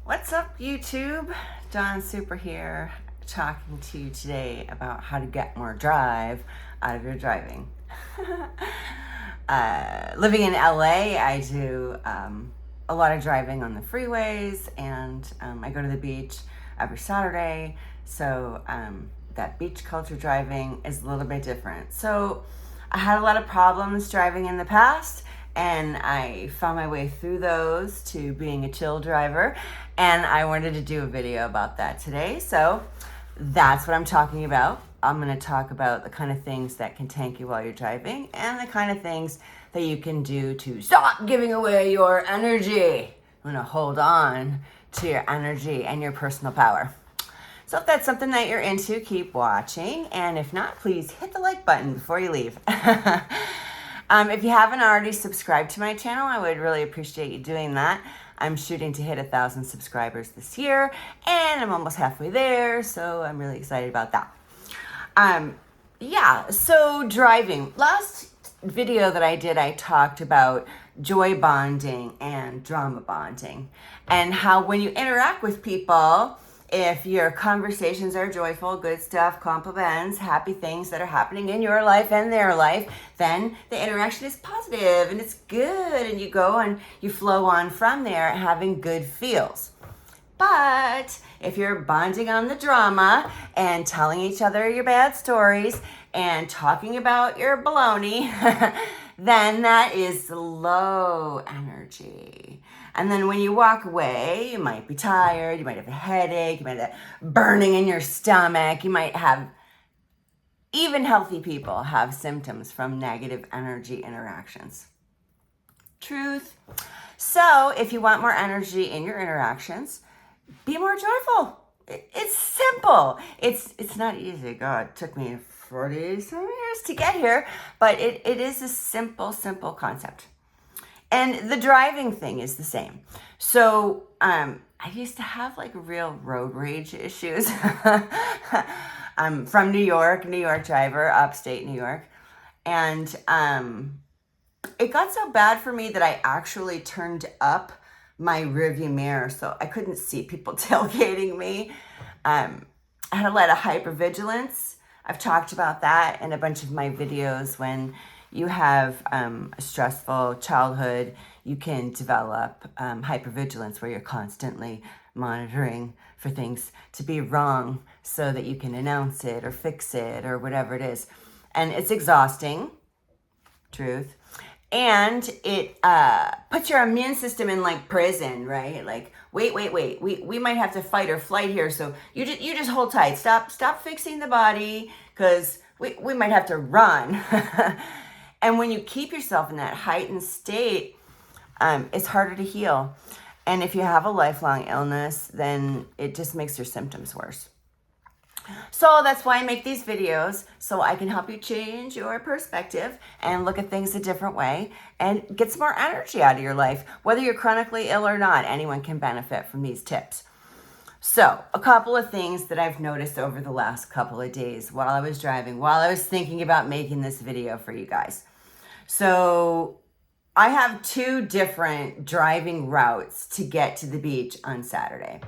What's up, YouTube? Dawn Super here, talking to you today about how to get more drive out of your driving. Living in LA, I do a lot of driving on the freeways, and I go to the beach every Saturday, so that beach culture driving is a little bit different. So I had a lot of problems driving in the past, and I found my way through those to being a chill driver, and I wanted to do a video about that today. So that's what I'm talking about. I'm going to talk about the kind of things that can tank you while you're driving and the kind of things that you can do to stop giving away your energy. I'm going to hold on to your energy and your personal power. So if that's something that you're into, keep watching. And if not, please hit the like button before you leave. If you haven't already subscribed to my channel, I would really appreciate you doing that. I'm shooting to hit 1,000 subscribers this year, and I'm almost halfway there, so I'm really excited about that. So driving. Last video that I did, I talked about joy bonding and drama bonding, and how when you interact with people, if your conversations are joyful, good stuff, compliments, happy things that are happening in your life and their life, then the interaction is positive and it's good, and you go and you flow on from there having good feels. But if you're bonding on the drama and telling each other your bad stories and talking about your baloney, then that is low energy. And then when you walk away, you might be tired, you might have a headache, you might have burning in your stomach, you might have, even healthy people have symptoms from negative energy interactions. Truth. So if you want more energy in your interactions, be more joyful. It's simple. It's not easy. God, it took me 40-some years to get here, but it is a simple concept. And the driving thing is the same. So I used to have like real road rage issues. I'm from New York driver, upstate New York. And it got so bad for me that I actually turned up my rearview mirror so I couldn't see people tailgating me. I had a lot of hypervigilance. I've talked about that in a bunch of my videos. When you have a stressful childhood, you can develop hypervigilance, where you're constantly monitoring for things to be wrong so that you can announce it or fix it or whatever it is. And it's exhausting, truth. And it puts your immune system in like prison, right? Like, wait. We might have to fight or flight here. So you just hold tight. Stop fixing the body, because we might have to run. And when you keep yourself in that heightened state, it's harder to heal. And if you have a lifelong illness, then it just makes your symptoms worse. So that's why I make these videos, so I can help you change your perspective and look at things a different way and get some more energy out of your life. Whether you're chronically ill or not, anyone can benefit from these tips. So a couple of things that I've noticed over the last couple of days while I was driving, while I was thinking about making this video for you guys. So I have 2 different driving routes to get to the beach on Saturday.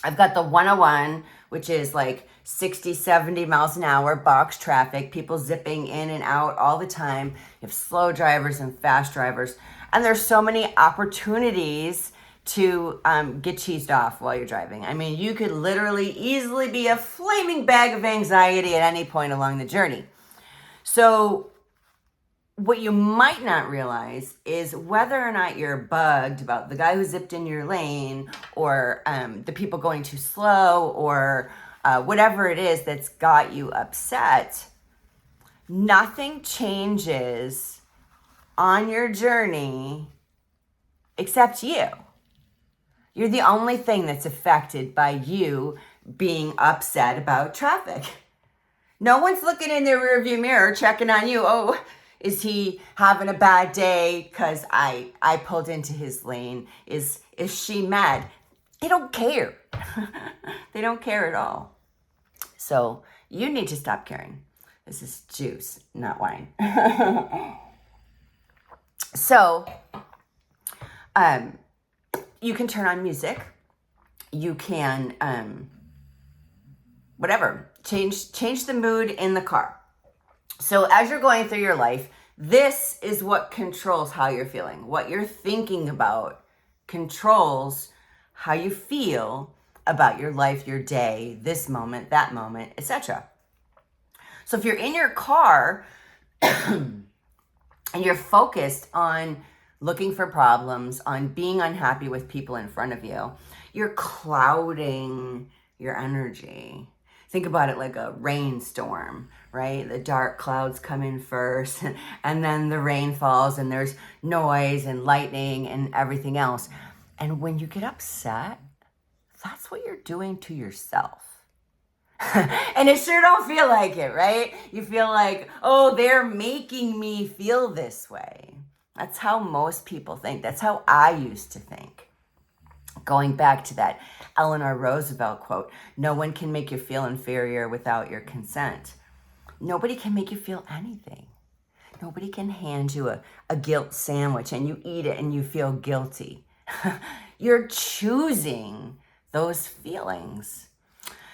I've got the 101, which is like 60, 70 miles an hour, box traffic, people zipping in and out all the time. You have slow drivers and fast drivers. And there's so many opportunities to get cheesed off while you're driving. I mean, you could literally easily be a flaming bag of anxiety at any point along the journey. So what you might not realize is whether or not you're bugged about the guy who zipped in your lane, or the people going too slow, or whatever it is that's got you upset, nothing changes on your journey except you. You're the only thing that's affected by you being upset about traffic. No one's looking in their rearview mirror checking on you. Oh, is he having a bad day because I pulled into his lane? Is she mad? They don't care. They don't care at all. So you need to stop caring. This is juice, not wine. So you can turn on music you can, change the mood in the car. So as you're going through your life, this is what controls how you're feeling. What you're thinking about controls how you feel about your life, your day, this moment, that moment, etc. So if you're in your car and you're focused on looking for problems, on being unhappy with people in front of you, you're clouding your energy. Think about it like a rainstorm, right? The dark clouds come in first, and then the rain falls, and there's noise and lightning and everything else. And when you get upset, that's what you're doing to yourself. And it sure don't feel like it, right? You feel like, oh, they're making me feel this way. That's how most people think. That's how I used to think. Going back to that Eleanor Roosevelt quote, no one can make you feel inferior without your consent. Nobody can make you feel anything. Nobody can hand you a guilt sandwich and you eat it and you feel guilty. You're choosing those feelings.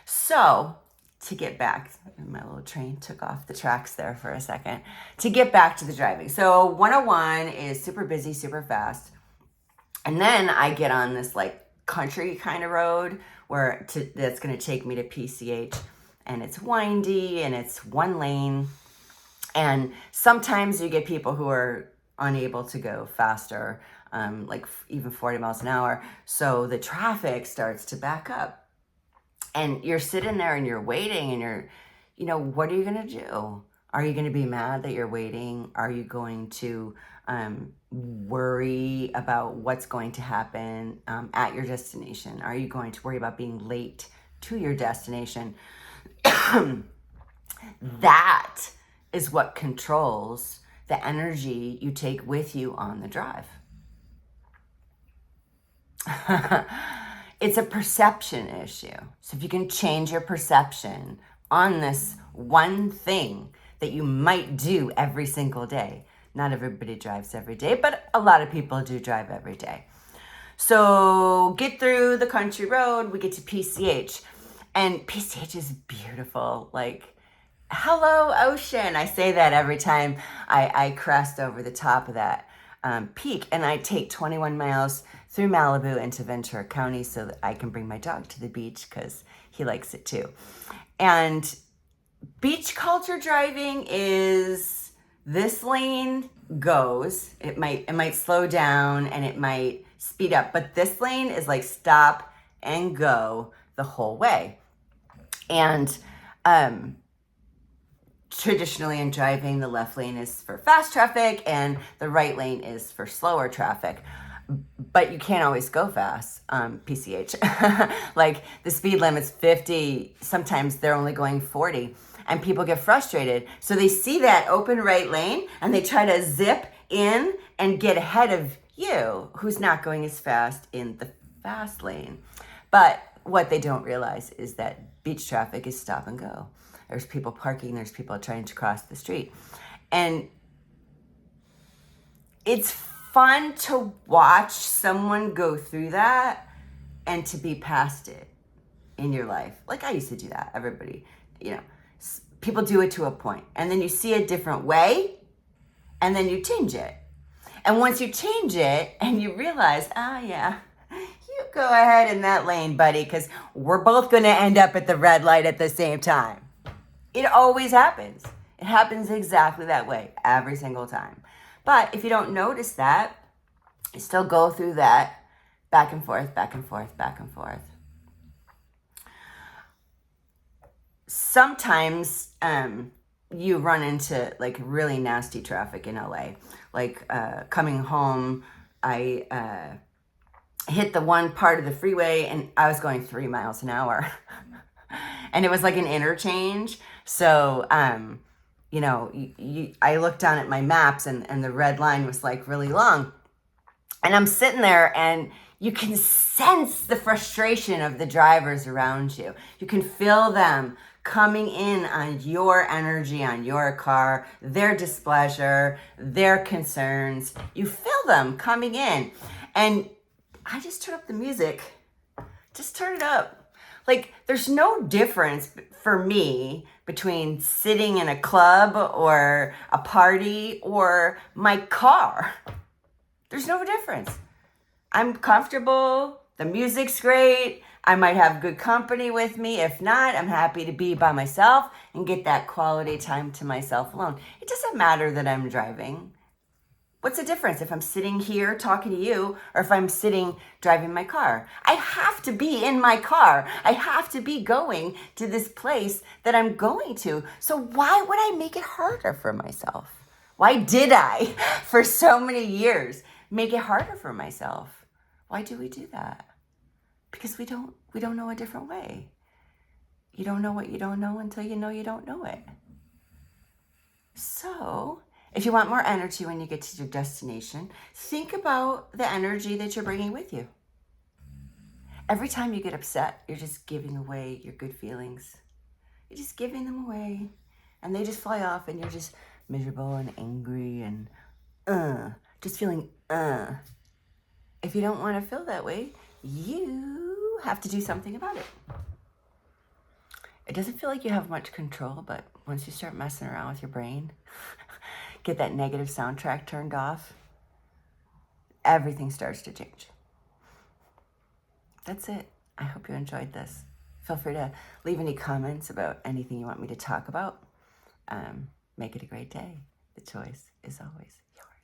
So to get back, my little train took off the tracks there for a second, to get back to the driving. So 101 is super busy, super fast. And then I get on this like country kind of road that's going to take me to PCH, and it's windy and it's one lane. And sometimes you get people who are unable to go faster, like even 40 miles an hour. So the traffic starts to back up. And you're sitting there and you're waiting and what are you going to do? Are you going to be mad that you're waiting? Are you going to worry about what's going to happen at your destination? Are you going to worry about being late to your destination? That is what controls the energy you take with you on the drive. It's a perception issue. So if you can change your perception on this one thing that you might do every single day. Not everybody drives every day, but a lot of people do drive every day. So get through the country road, we get to PCH. And PCH is beautiful. Like, hello, ocean. I say that every time I crest over the top of that peak. And I take 21 miles through Malibu into Ventura County so that I can bring my dog to the beach because he likes it too. And beach culture driving is this lane goes. It might slow down and it might speed up, but this lane is like stop and go the whole way. And traditionally in driving, the left lane is for fast traffic and the right lane is for slower traffic. But you can't always go fast, PCH. Like the speed limit's 50, sometimes they're only going 40, and people get frustrated. So they see that open right lane and they try to zip in and get ahead of you, who's not going as fast in the fast lane. But what they don't realize is that beach traffic is stop and go. There's people parking, there's people trying to cross the street. And it's fun to watch someone go through that and to be past it in your life. Like I used to do that. Everybody, people do it to a point. And then you see a different way and then you change it. And once you change it and you realize, yeah, you go ahead in that lane, buddy, because we're both going to end up at the red light at the same time. It always happens. It happens exactly that way every single time. But if you don't notice that, you still go through that back and forth, back and forth, back and forth. Sometimes you run into like really nasty traffic in LA. Like coming home, I hit the one part of the freeway and I was going 3 miles an hour. And it was like an interchange. So, I looked down at my maps and the red line was like really long. And I'm sitting there and you can sense the frustration of the drivers around you. You can feel them coming in on your energy, on your car, their displeasure, their concerns. You feel them coming in. And I just turn up the music Just turn it up. Like, there's no difference for me between sitting in a club or a party or my car. There's no difference. I'm comfortable. The music's great. I might have good company with me. If not, I'm happy to be by myself and get that quality time to myself alone. It doesn't matter that I'm driving. What's the difference if I'm sitting here talking to you or if I'm sitting driving my car? I have to be in my car. I have to be going to this place that I'm going to. So why would I make it harder for myself? Why did I, for so many years, make it harder for myself? Why do we do that? Because we don't know a different way. You don't know what you don't know until you don't know it. So, if you want more energy when you get to your destination, think about the energy that you're bringing with you. Every time you get upset, you're just giving away your good feelings. You're just giving them away. And they just fly off and you're just miserable and angry and just feeling If you don't want to feel that way, you have to do something about it. It doesn't feel like you have much control, but once you start messing around with your brain, get that negative soundtrack turned off, everything starts to change. That's it. I hope you enjoyed this. Feel free to leave any comments about anything you want me to talk about. Make it a great day. The choice is always yours.